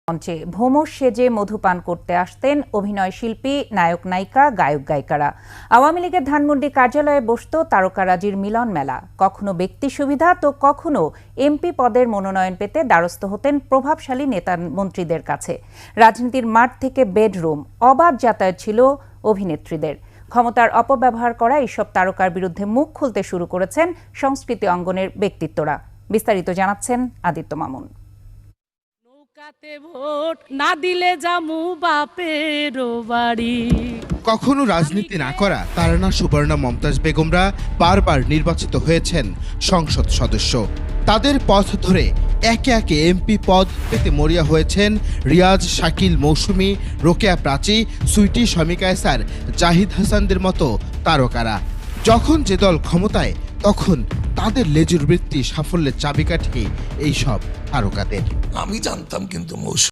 মঞ্চে ভোমর সেজে মধুপান করতে আসতেন অভিনয় শিল্পী, নায়ক নায়িকা, গায়ক গায়িকারা। আওয়ামী লীগের ধানমন্ডি কার্যালয়ে বসত তারকারাজির মিলন মেলা। কখনো ব্যক্তি সুবিধা তো কখনো এমপি পদের মনোনয়ন পেতে দ্বারস্থ হতেন প্রভাবশালী নেতা মন্ত্রীদের কাছে। রাজনীতির মাঠ থেকে বেডরুম অবাধ যাতায়াত ছিল অভিনেত্রীদের। ক্ষমতার অপব্যবহার করা এইসব তারকার বিরুদ্ধে মুখ খুলতে শুরু করেছেন সংস্কৃতি অঙ্গনের ব্যক্তিত্বরা। বিস্তারিত জানাচ্ছেন আদিত্য মামুন। ভোট না দিলে জামু বাপের বাড়ি। কখনো রাজনীতি না করা তারানা, সুবর্ণা, মমতাজ বেগমরা বারবার নির্বাচিত হয়েছেন সংসদ সদস্য। তাদের পথ ধরে একে একে এমপি পদ পেতে মরিয়া হয়েছেন রিয়াজ, শাকিল, মৌসুমী, রোকেয়া প্রাচী, সুইটি, শমী কায়সার, জাহিদ হাসানদের মতো তারকারা। যখন যে দল ক্ষমতায় তখন তাদের লেজুর বৃত্তি সাফল্যের চাবিকাঠি এইসব তারকাদের। আমি জানতাম কিন্তু